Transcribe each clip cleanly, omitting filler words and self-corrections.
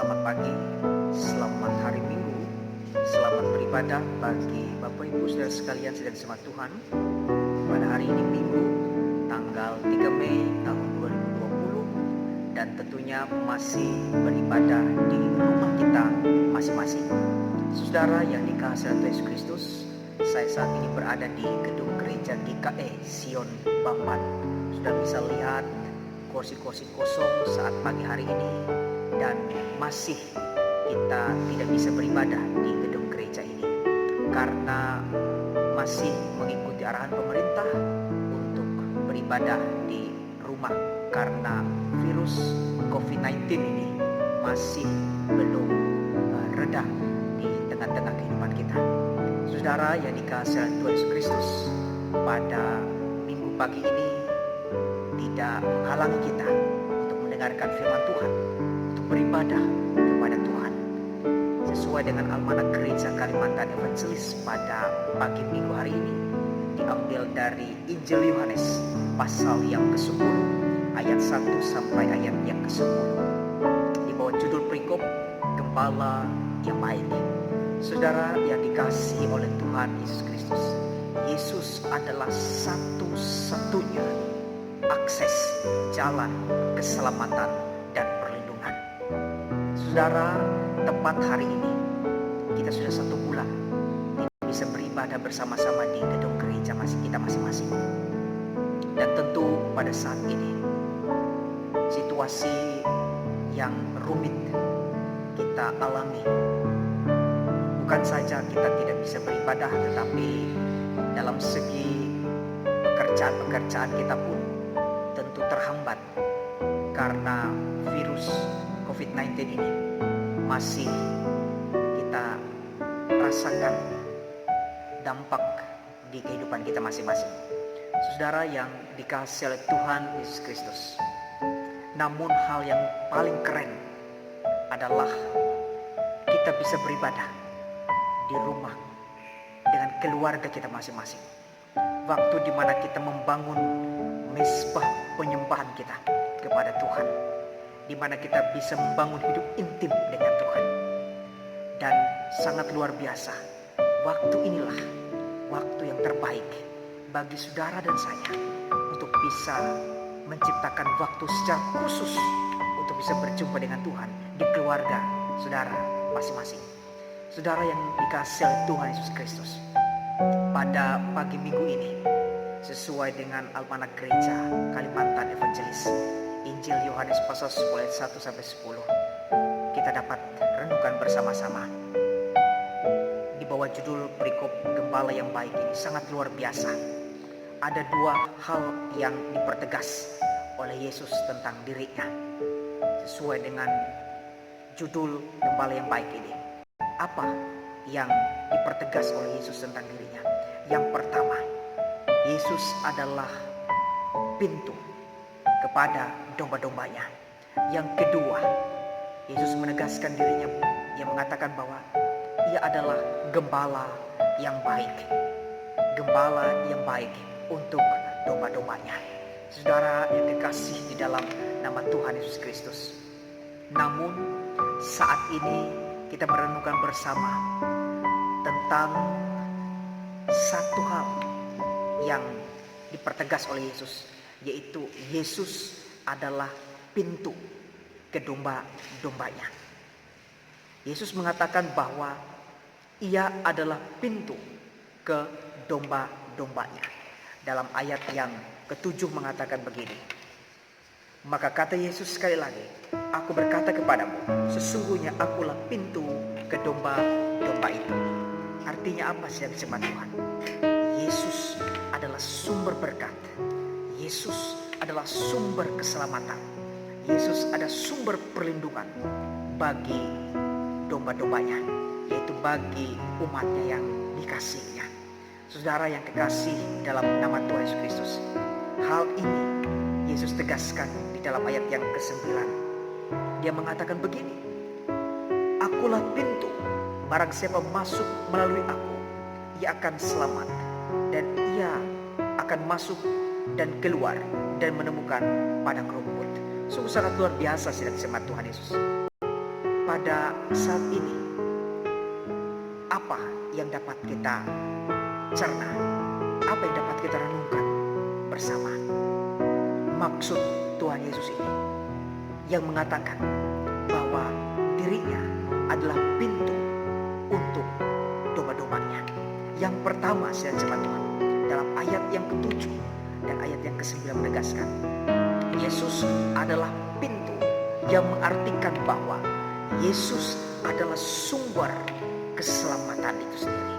Selamat pagi, selamat hari Minggu, selamat beribadah bagi Bapak Ibu Saudara sekalian sedang semat Tuhan. Pada hari ini Minggu, tanggal 3 Mei tahun 2020, dan tentunya masih beribadah di rumah kita masing-masing. Saudara yang dikasihi Tuhan Yesus Kristus, saya saat ini berada di gedung gereja GKE Sion Bamban. Sudah bisa lihat kursi-kursi kosong saat pagi hari ini, dan masih kita tidak bisa beribadah di gedung gereja ini karena masih mengikuti arahan pemerintah untuk beribadah di rumah karena virus COVID-19 ini masih belum reda di tengah-tengah kehidupan kita. Saudara yang dikasihi Tuhan Yesus Kristus, pada minggu pagi ini tidak menghalangi kita untuk mendengarkan firman Tuhan, untuk beribadah kepada Tuhan. Sesuai dengan Almanak Gereja Kalimantan Evangelis pada pagi minggu hari ini, diambil dari Injil Yohanes pasal yang ke-10 ayat 1 sampai ayat yang ke-10, di bawah judul perikop Gembala yang Baik. Saudara yang dikasihi oleh Tuhan Yesus Kristus, Yesus adalah satu-satunya akses jalan keselamatan dan perlindungan. Saudara, tepat hari ini kita sudah 1 bulan tidak bisa beribadah bersama-sama di gedung gereja kita masing-masing. Dan tentu pada saat ini situasi yang rumit kita alami. Bukan saja kita tidak bisa beribadah, tetapi dalam segi pekerjaan kita pun tentu terhambat karena virus COVID-19 ini masih kita rasakan dampak di kehidupan kita masing-masing. Saudara yang dikasihi oleh Tuhan Yesus Kristus, namun hal yang paling keren adalah kita bisa beribadah di rumah dengan keluarga kita masing-masing. Waktu di mana kita membangun mezbah penyembahan kita kepada Tuhan, di mana kita bisa membangun hidup intim dengan Tuhan. Dan sangat luar biasa, waktu inilah waktu yang terbaik bagi saudara dan saya untuk bisa menciptakan waktu secara khusus untuk bisa berjumpa dengan Tuhan di keluarga saudara masing-masing. Saudara yang dikasihi oleh Tuhan Yesus Kristus, pada pagi minggu ini, sesuai dengan Almanak Gereja Kalimantan Evangelis, Injil Yohanes pasal 10 ayat 1 sampai 10, kita dapat renungkan bersama-sama. Di bawah judul perikop Gembala yang Baik ini sangat luar biasa. Ada 2 hal yang dipertegas oleh Yesus tentang dirinya. Sesuai dengan judul Gembala yang Baik ini, apa yang dipertegas oleh Yesus tentang dirinya? Yang pertama, Yesus adalah pintu kepada domba-dombanya. Yang kedua, Yesus menegaskan dirinya yang mengatakan bahwa Ia adalah gembala yang baik. Gembala yang baik untuk domba-dombanya. Saudara yang kekasih di dalam nama Tuhan Yesus Kristus, namun saat ini kita merenungkan bersama tentang satu hal yang dipertegas oleh Yesus, yaitu Yesus adalah pintu ke domba-dombanya. Yesus mengatakan bahwa Ia adalah pintu ke domba-dombanya. Dalam ayat yang ke-7 mengatakan begini, maka kata Yesus sekali lagi, aku berkata kepadamu, sesungguhnya akulah pintu ke domba-domba itu. Artinya apa sih jemaat Tuhan? Yesus adalah sumber berkat. Yesus adalah sumber keselamatan. Yesus ada sumber perlindungan bagi domba-dombanya, yaitu bagi umatnya yang dikasihinya. Saudara yang kekasih dalam nama Tuhan Yesus Kristus, hal ini Yesus tegaskan di dalam ayat yang ke-9. Dia mengatakan begini, akulah pintu, barang siapa masuk melalui aku, ia akan selamat, dan ia akan masuk dan keluar dan menemukan padang rumput. Sungguh sangat luar biasa sidang jemaat Tuhan Yesus. pada saat ini, apa yang dapat kita cerna, apa yang dapat kita renungkan bersama? Maksud Tuhan Yesus ini yang mengatakan bahwa dirinya adalah pintu untuk domba-dombanya. Yang pertama, saya jemaat Tuhan, dalam ayat yang ke-7 dan ayat yang ke-9 menegaskan, Yesus adalah pintu, yang mengartikan bahwa Yesus adalah sumber keselamatan itu sendiri.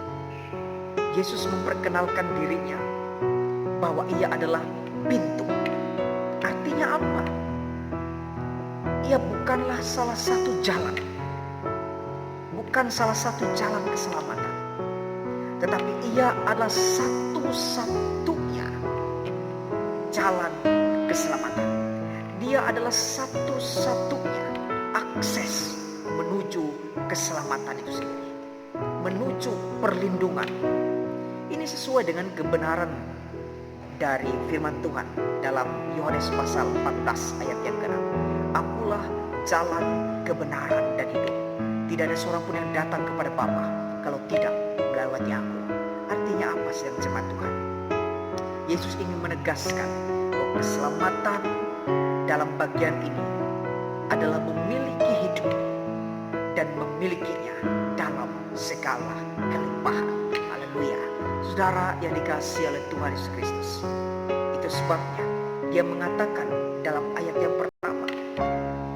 Yesus memperkenalkan dirinya bahwa ia adalah pintu. Artinya apa? Ia bukanlah salah satu jalan, bukan salah satu jalan keselamatan, tetapi ia adalah satu-satunya jalan keselamatan. Dia adalah satu-satunya akses menuju keselamatan itu sendiri, menuju perlindungan. Ini sesuai dengan kebenaran dari firman Tuhan dalam Yohanes pasal 14 ayat yang ke-6. Akulah jalan, kebenaran, dan hidup. Tidak ada seorang pun yang datang kepada Bapa kalau tidak melewati aku. Artinya apa, sedang jemaat Tuhan? Yesus ingin menegaskan bahwa keselamatan dalam bagian ini adalah memiliki hidup dan memilikinya dalam segala kelimpahan. Haleluya. Saudara yang dikasihi oleh Tuhan Yesus Kristus, itu sebabnya dia mengatakan dalam ayat yang pertama,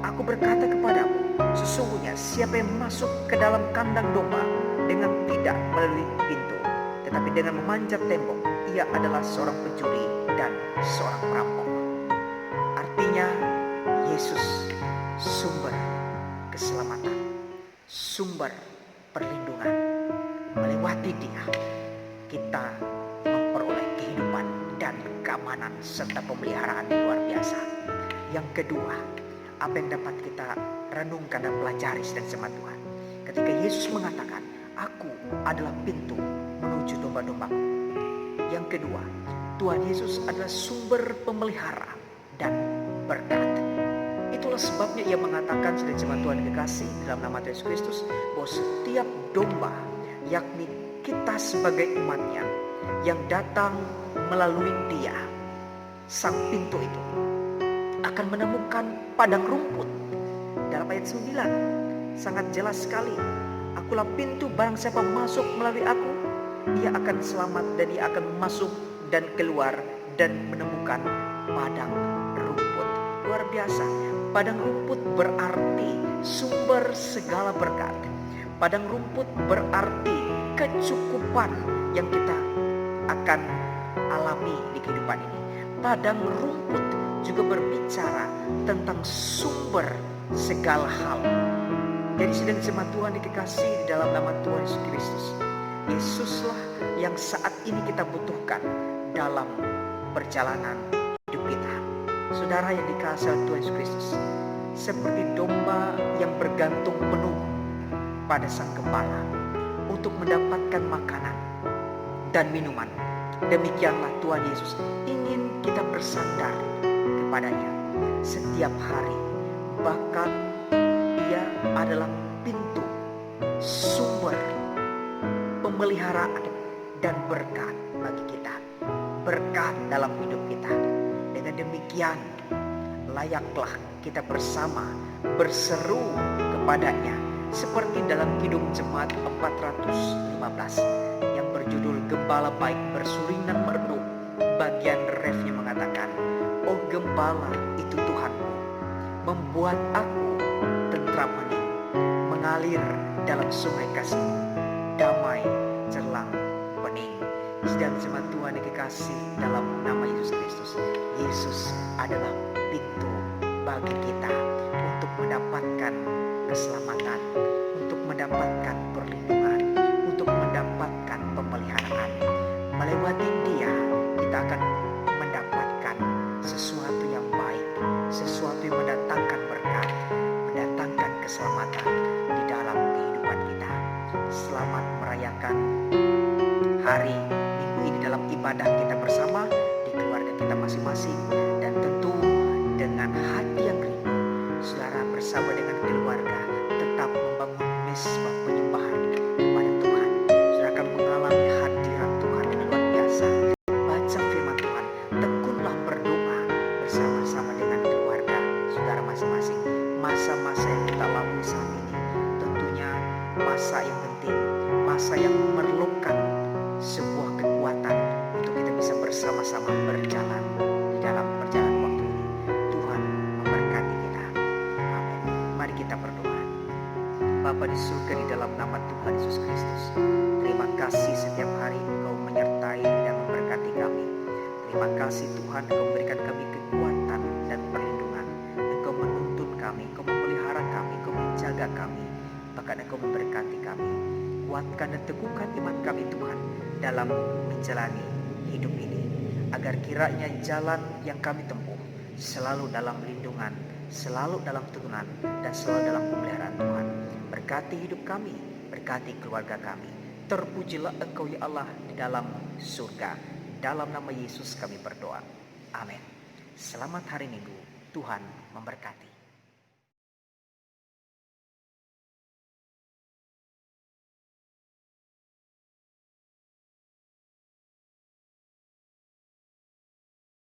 aku berkata kepadamu, sesungguhnya siapa yang masuk ke dalam kandang domba dengan tidak melalui pintu, tetapi dengan memanjat tembok, ia adalah seorang pencuri dan seorang perampok. Artinya Yesus sumber keselamatan, sumber perlindungan. Melewati Dia, kita memperoleh kehidupan dan keamanan serta pemeliharaan yang luar biasa. Yang kedua, apa yang dapat kita renungkan dan pelajari sedang jemaat Tuhan, ketika Yesus mengatakan, aku adalah pintu menuju domba-dombaku. Yang kedua, Tuhan Yesus adalah sumber pemeliharaan dan berkat. Itulah sebabnya ia mengatakan, sedang jemaat Tuhan kekasih, dalam nama Yesus Kristus, bahwa setiap domba, yakni kita sebagai umatnya, yang datang melalui Dia, sang pintu itu, akan menemukan padang rumput. Dalam ayat 9 sangat jelas sekali, akulah pintu, barang siapa masuk melalui aku, ia akan selamat dan ia akan masuk dan keluar dan menemukan padang rumput. Luar biasa. Padang rumput berarti sumber segala berkat. Padang rumput berarti kecukupan yang kita akan alami di kehidupan ini. Padang rumput juga berbicara tentang sumber segala hal. Jadi sedang jemaat Tuhan dikasih di dalam nama Tuhan Yesus Kristus, Yesuslah yang saat ini kita butuhkan dalam perjalanan hidup kita. Saudara yang dikasihi oleh Tuhan Yesus Kristus, seperti domba yang bergantung penuh pada Sang Gembala untuk mendapatkan makanan dan minuman, demikianlah Tuhan Yesus ingin kita bersandar kepadanya setiap hari. Bahkan Dia adalah pintu, sumber pemeliharaan dan berkat bagi kita, berkat dalam hidup kita. Dengan demikian layaklah kita bersama berseru kepadanya, seperti dalam Kidung Jemaat 415 yang berjudul Gembala Baik Bersuring dan Merdu. Bagian refnya mengatakan, oh gembala itu Tuhanku, membuat aku tentram hening, mengalir dalam sungai kasih-Mu, damai jelang bening. Sedang jemaat Tuhan dikasih dalam nama Yesus Kristus, Yesus adalah pintu bagi kita untuk mendapatkan keselamatan, untuk mendapatkan perlindungan, untuk mendapatkan pemeliharaan. Melewati Dia, kita akan mendapatkan sesuatu yang baik, sesuatu yang mendatangkan berkat, mendatangkan keselamatan di dalam kehidupan kita. Selamat merayakan hari Minggu ini dalam ibadah kita bersama di keluarga kita masing-masing, dan tentu dengan hati yang rindu, saudara bersama dengan keluarga tetap mesbah penyembahan kepada Tuhan. Saudara akan mengalami hadirat Tuhan yang luar biasa. Baca firman Tuhan, tekunlah berdoa bersama-sama dengan keluarga saudara masing-masing. Masa-masa yang kita lalui saat ini tentunya masa yang penting, masa yang memerlukan sebuah kekuatan untuk kita bisa bersama-sama berjalan di dalam perjalanan waktu ini. Tuhan memberkati kita. Amin. Mari kita berdoa. Bapa di surga, di dalam nama Tuhan Yesus Kristus, terima kasih setiap hari Engkau menyertai dan memberkati kami. Terima kasih Tuhan, Engkau memberikan kami kekuatan dan perlindungan. Engkau menuntun kami, Engkau memelihara kami, Engkau menjaga kami, bahkan Engkau memberkati kami. Kuatkan dan teguhkan iman kami Tuhan dalam menjalani hidup ini, agar kiranya jalan yang kami tempuh selalu dalam lindungan, selalu dalam turunan, dan selalu dalam pemeliharaan Tuhan. Berkati hidup kami, berkati keluarga kami. Terpujilah Engkau ya Allah di dalam surga. Dalam nama Yesus kami berdoa. Amin. Selamat hari Minggu. Tuhan memberkati.